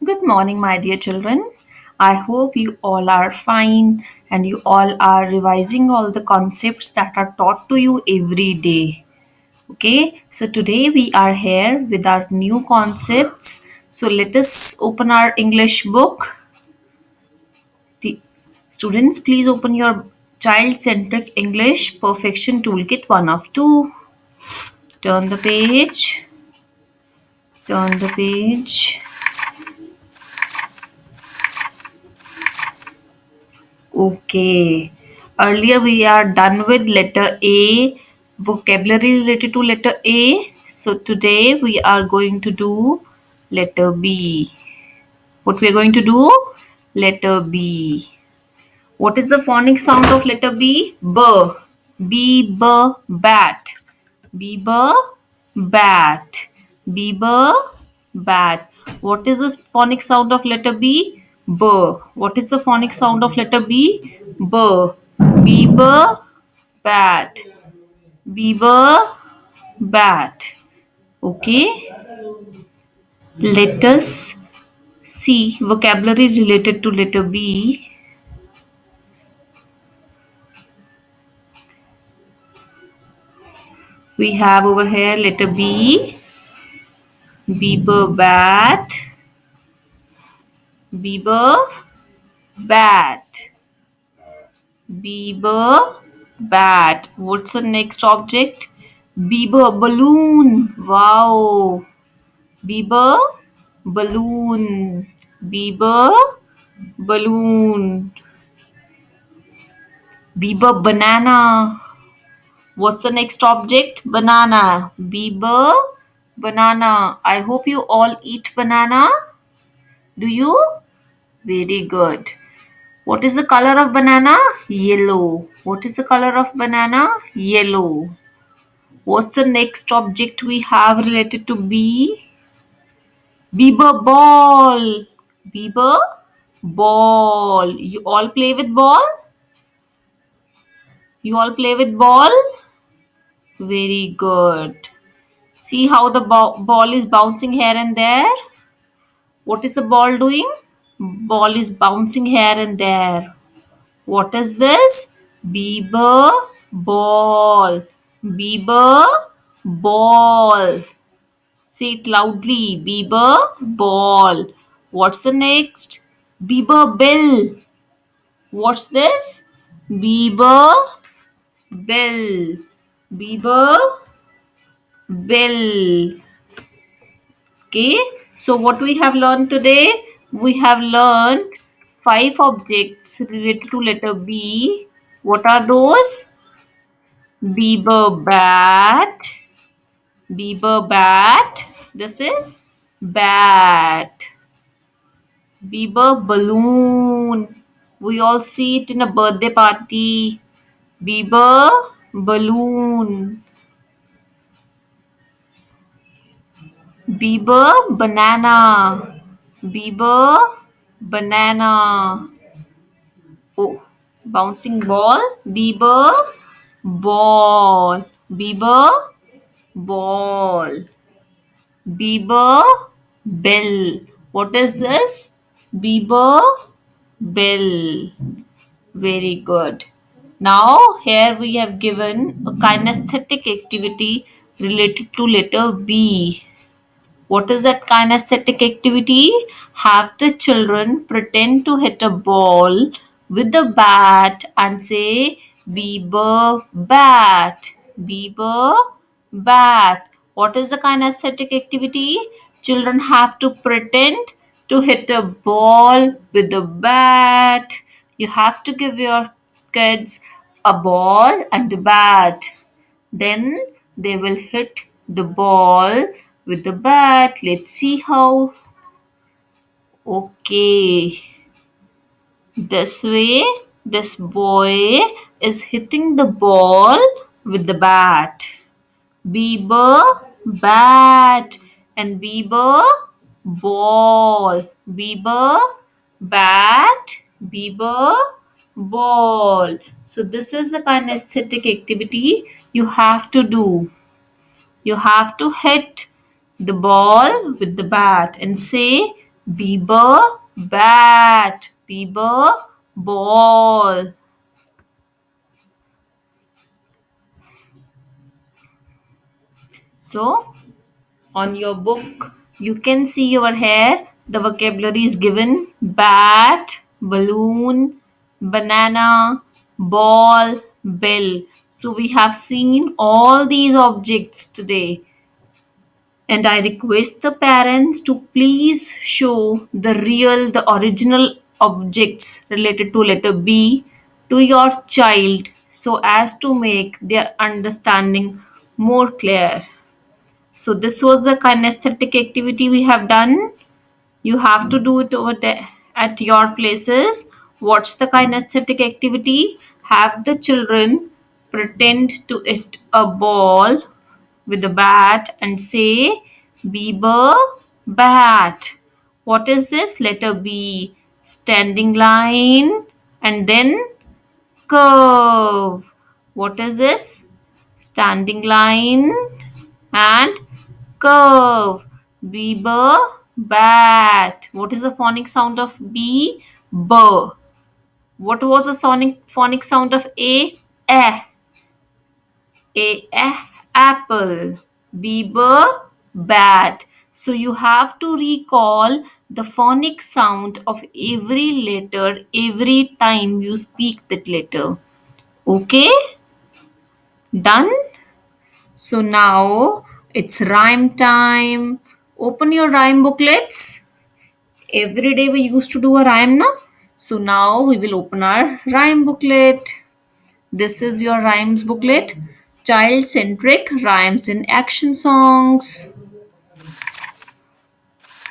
Good morning, my dear children. I hope you all are fine and you all are revising all the concepts that are taught to you every day. Okay, so today we are here with our new concepts. So let us open our English book. The students, please open your child centric English perfection toolkit 1 of 2. Turn the page. Turn the page. Okay. Earlier we are done with letter A, vocabulary related to letter A. So today we are going to do letter B. What we are going to do? Letter B. What is the phonic sound of letter B? B. B, b, bat. B, b, bat. B, b, bat. What is the phonic sound of letter B? B. What is the phonic sound of letter B? B. B, b, bat. B, b, bat. Okay. Let us see vocabulary related to letter B. We have over here letter B. Beaver bat. Beaver bat. Beaver bat. What's the next object? Beaver balloon. Wow. Beaver balloon. Beaver balloon. Beaver banana. What's the next object? Banana. Beaver banana. I hope you all eat banana. Do you? Very good. What is the color of banana? Yellow. What is the color of banana? Yellow. What's the next object we have related to bee? Beaver ball. Beaver ball. You all play with ball? You all play with ball? Very good. See how the ball is bouncing here and there? What is the ball doing? Ball is bouncing here and there. What is this? Beaver ball. Beaver ball. Say it loudly. Beaver ball. What's the next? Beaver bill. What's this? Beaver bill. Beaver bill. Okay. So what we have learned today? We have learned 5 objects related to letter B. What are those? Beaver bat. Beaver bat. This is bat. Beaver balloon. We all see it in a birthday party. Beaver balloon. Beaver banana. Beaver banana. Oh, bouncing ball. Beaver ball. Beaver ball. Beaver bell. What is this? Beaver bell. Very good. Now, here we have given a kinesthetic activity related to letter B. What is that kinesthetic activity? Have the children pretend to hit a ball with the bat and say, Beaver bat. Beaver bat. What is the kinesthetic activity? Children have to pretend to hit a ball with the bat. You have to give your kids a ball and a bat. Then they will hit the ball with the bat. Let's see how. Okay. This way, this boy is hitting the ball with the bat. Beaver bat and beaver ball. Beaver bat, beaver ball. So this is the kinesthetic activity you have to do. You have to hit the ball with the bat and say bat. Ball. So, on your book, you can see over here the vocabulary is given: bat, balloon, banana, ball, bell. So, we have seen all these objects today. And I request the parents to please show the original objects related to letter B to your child so as to make their understanding more clear. So, this was the kinesthetic activity we have done. You have to do it over there at your places. What's the kinesthetic activity? Have the children pretend to hit a ball with a bat and say, Bieber bat. What is this? Letter B. Standing line and then curve. What is this? Standing line and curve. Bieber bat. What is the phonic sound of B? B. What was the phonic sound of A? Eh. A apple. Beaver bat. So you have to recall the phonic sound of every letter every time you speak that letter. Okay? Done? So now it's rhyme time. Open your rhyme booklets. Every day we used to do a rhyme now. So now we will open our rhyme booklet. This is your rhymes booklet. Child centric rhymes in action songs.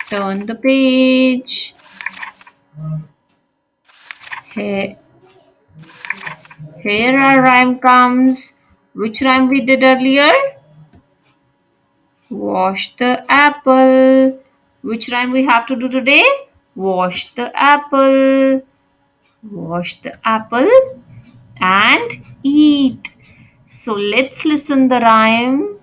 Turn the page. Here, here our rhyme comes. Which rhyme we did earlier? Wash the apple. Which rhyme we have to do today? Wash the apple. Wash the apple and eat. So let's listen the rhyme.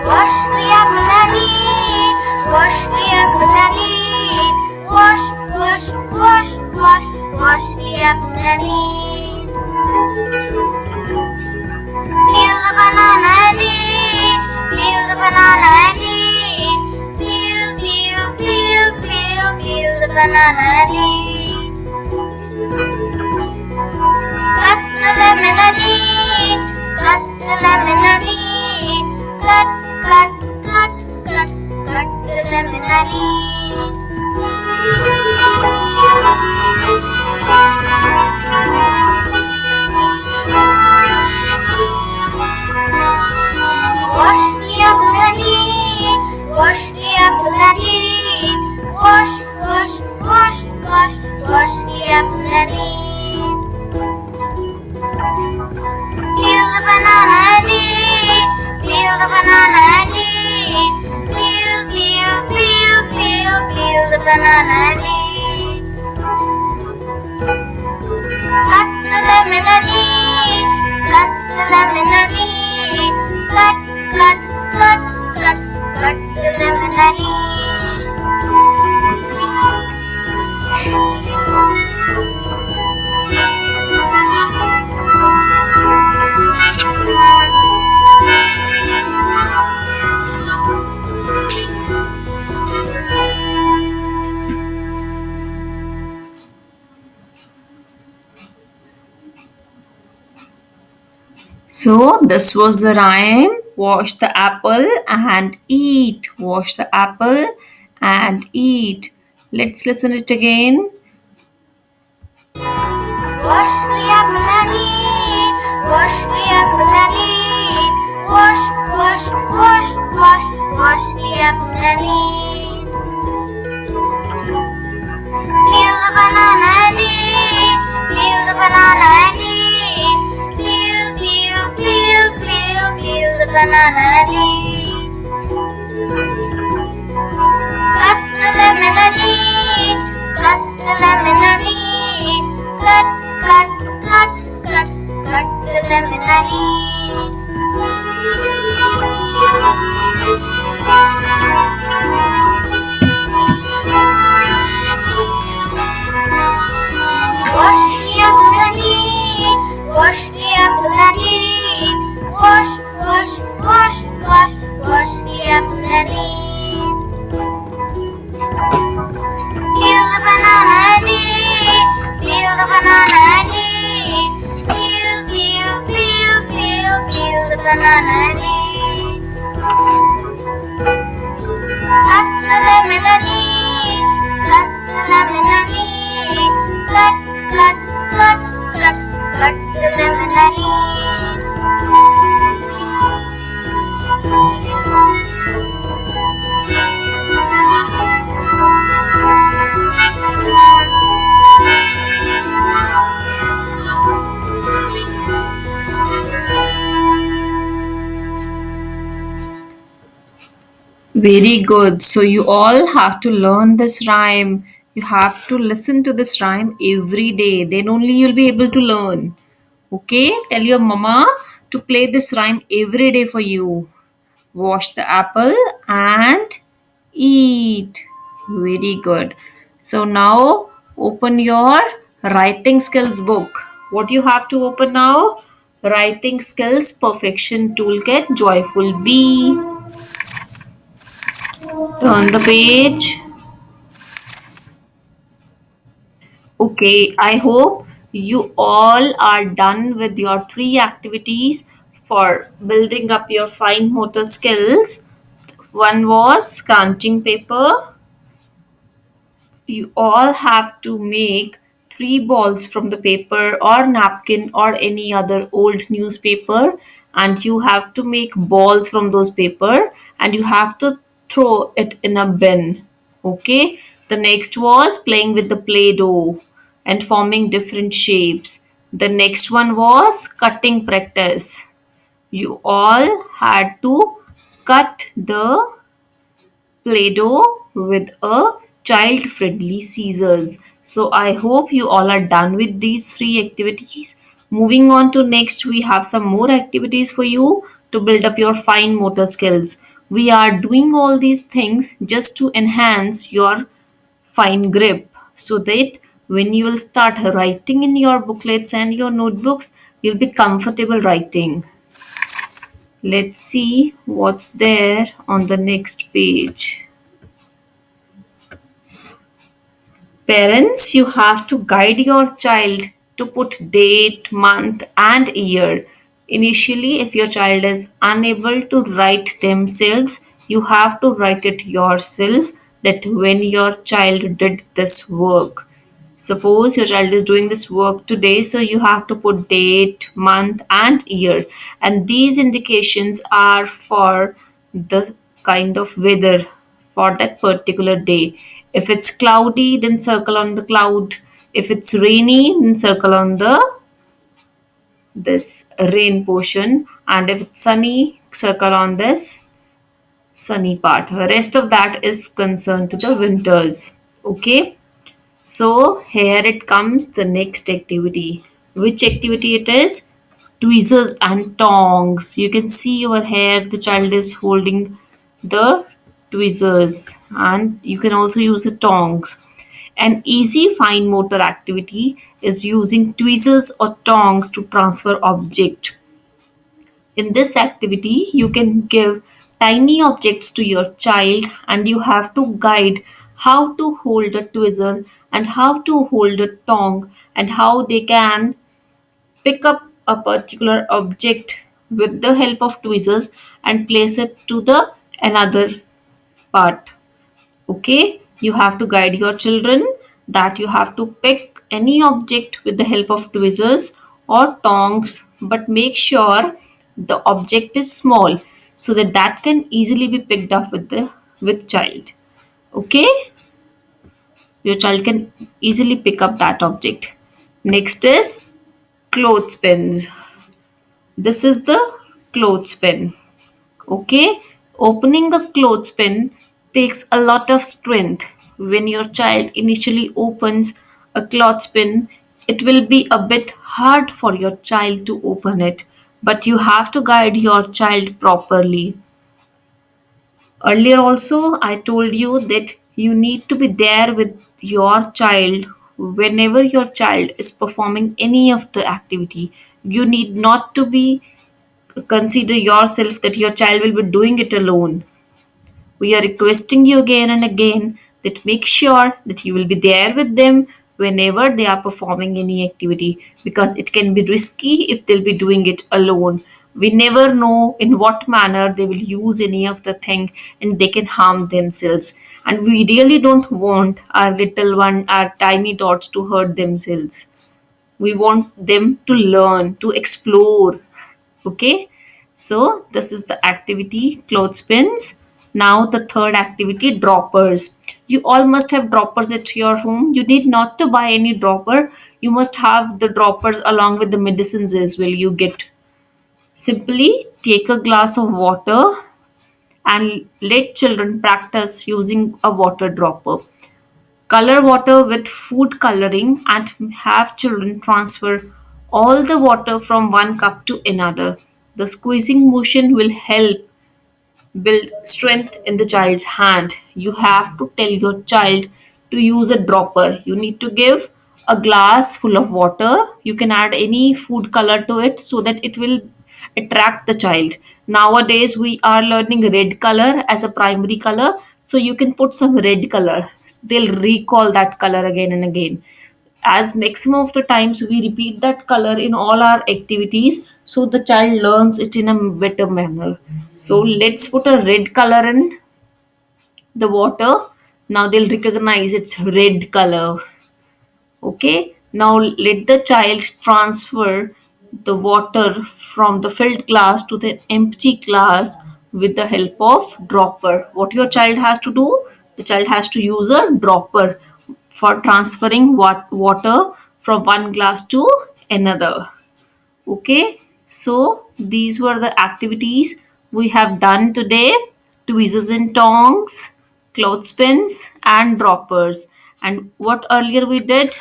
Wash the apple and eat. Wash the apple and eat. Wash, wash, wash, wash, wash the apple and eat. Peel the banana and eat. Peel the banana and eat. Peel, peel, peel, peel, peel the banana and eat. Cut the lemon and eat. Cut the lemon and eat. Cut, cut, cut, cut, cut the lemon and eat. Wash the apple and eat. Wash the apple and eat. Wash, wash, wash, wash, wash the apple and eat. Peel the banana and eat. Peel the banana and eat. Peel, peel, peel, peel, peel the banana and eat. Cut the lemon and eat. Cut the lemon and eat. Cut, cut, cut, cut, cut the lemon and eat. So this was the rhyme. Wash the apple and eat. Wash the apple and eat. Let's listen it again. Wash the apple and eat. Wash the apple and eat. Wash, wash, wash, wash, wash the apple and eat. Peel the banana and eat. Peel the banana and eat. Peel, peel, peel, peel, peel the banana and eat. Cut the lemon and eat. Cut the lemon and eat. Cut, cut, cut, cut, cut the lemon and eat. banana and eat. Cut the lemon and eat. Cut the lemon and eat. Cut, cut, cut, cut, cut the lemon and Very good. So you all have to learn this rhyme. You have to listen to this rhyme every day. Then only you'll be able to learn. Okay? Tell your mama to play this rhyme every day for you. Wash the apple and eat. Very good. So now open your writing skills book. What you have to open now? Writing skills perfection toolkit joyful bee. Turn the page. Okay, I hope you all are done with your three activities for building up your fine motor skills. One was crunching paper. You all have to make three balls from the paper or napkin or any other old newspaper, and you have to make balls from those paper and you have to throw it in a bin. Okay, the next was playing with the play-doh and forming different shapes. The next one was cutting practice. You all had to cut the Play-Doh with a child-friendly scissors. So I hope you all are done with these three activities. Moving on to next, we have some more activities for you to build up your fine motor skills. We are doing all these things just to enhance your fine grip so that when you will start writing in your booklets and your notebooks, you'll be comfortable writing. Let's see what's there on the next page. Parents, you have to guide your child to put date, month, and year. Initially, if your child is unable to write themselves, you have to write it yourself that when your child did this work. Suppose your child is doing this work today, so you have to put date, month, and year. And these indications are for the kind of weather for that particular day. If it's cloudy, then circle on the cloud. If it's rainy, then circle on the this rain portion. And if it's sunny, circle on this sunny part. The rest of that is concerned to the winters. Okay. So here it comes the next activity. Which activity it is? Tweezers and tongs. You can see over here the child is holding the tweezers and you can also use the tongs. An easy fine motor activity is using tweezers or tongs to transfer object. In this activity, you can give tiny objects to your child and you have to guide how to hold a tweezer and how to hold a tong and how they can pick up a particular object with the help of tweezers and place it to the another part. Okay, you have to guide your children that you have to pick any object with the help of tweezers or tongs, but make sure the object is small so that that can easily be picked up with child. Okay, your child can easily pick up that object. Next is clothespins. This is the clothespin. Okay, opening a clothespin takes a lot of strength. When your child initially opens a clothespin, it will be a bit hard for your child to open it, but you have to guide your child properly. Earlier, also, I told you that you need to be there with your child whenever your child is performing any of the activity. You need not to be consider yourself that your child will be doing it alone. We are requesting you again and again that make sure that you will be there with them whenever they are performing any activity because it can be risky if they'll be doing it alone. We never know in what manner they will use any of the thing, and they can harm themselves. And we really don't want our little one, our tiny dots, to hurt themselves. We want them to learn, to explore. Okay, so this is the activity clothespins. Now the third activity, droppers. You all must have droppers at your home. You need not to buy any dropper. You must have the droppers along with the medicines as well. You get, simply take a glass of water and let children practice using a water dropper. Color water with food coloring and have children transfer all the water from one cup to another. The squeezing motion will help build strength in the child's hand. You have to tell your child to use a dropper. You need to give a glass full of water. You can add any food color to it so that it will attract the child. Nowadays, we are learning red color as a primary color. So you can put some red color. They'll recall that color again and again. As maximum of the times we repeat that color in all our activities, so the child learns it in a better manner. So let's put a red color in the water. Now they'll recognize it's red color. Okay, now let the child transfer the water from the filled glass to the empty glass with the help of dropper. What your child has to do? The child has to use a dropper for transferring water from one glass to another. Okay, so these were the activities we have done today: tweezers and tongs, clothespins, and droppers. And what earlier we did?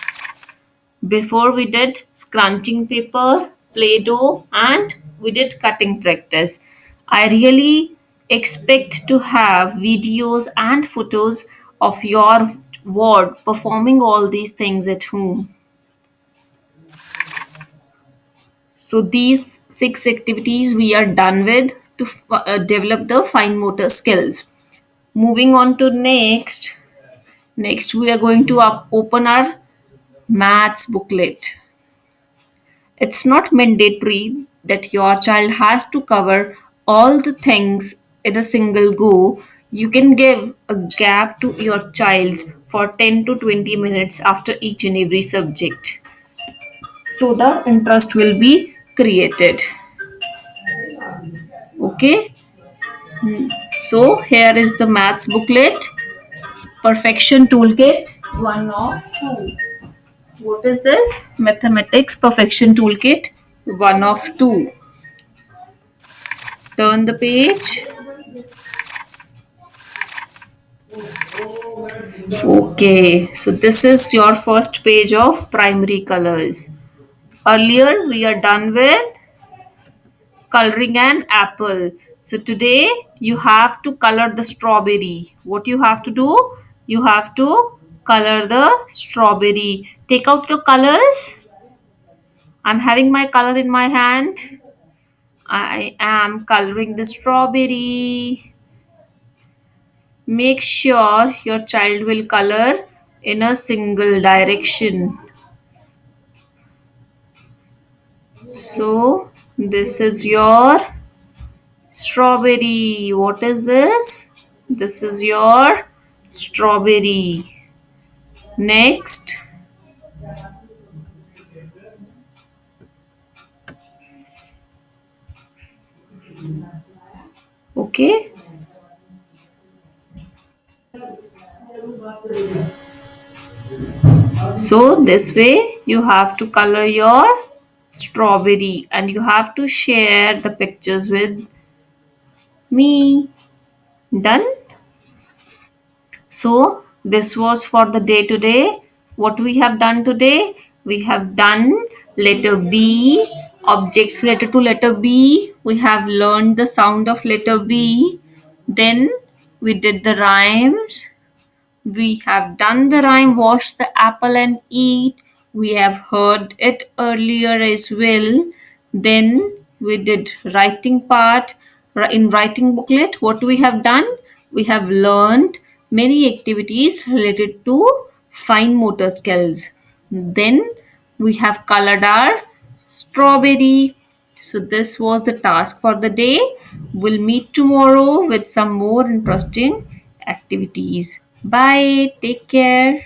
Before we did scrunching paper, play doh, and we did cutting practice. I really expect to have videos and photos of your ward performing all these things at home. So these six activities we are done with to develop the fine motor skills. Moving on to next we are going to open our maths booklet. It's not mandatory that your child has to cover all the things in a single go. You can give a gap to your child for 10 to 20 minutes after each and every subject. So the interest will be created. Okay, so here is the maths booklet, perfection toolkit, one of two. What is this? Mathematics perfection toolkit, one of two. Turn the page. Okay, so this is your first page of primary colors. Earlier we are done with coloring an apple. So today you have to color the strawberry. What you have to do? You have to color the strawberry. Take out your colors. I'm having my color in my hand. I am coloring the strawberry. Make sure your child will color in a single direction. So this is your strawberry. What is this? This is your strawberry. Next. Okay. So this way you have to color your strawberry and you have to share the pictures with me. Done? So this was for the day today. What we have done today? We have done letter B, objects related to letter B. We have learned the sound of letter B. Then we did the rhymes. We have done the rhyme wash the apple and eat. We have heard it earlier as well. Then we did writing part. In writing booklet, what we have done? We have learned many activities related to fine motor skills. Then we have colored our strawberry. So, this was the task for the day. We'll meet tomorrow with some more interesting activities. Bye. Take care.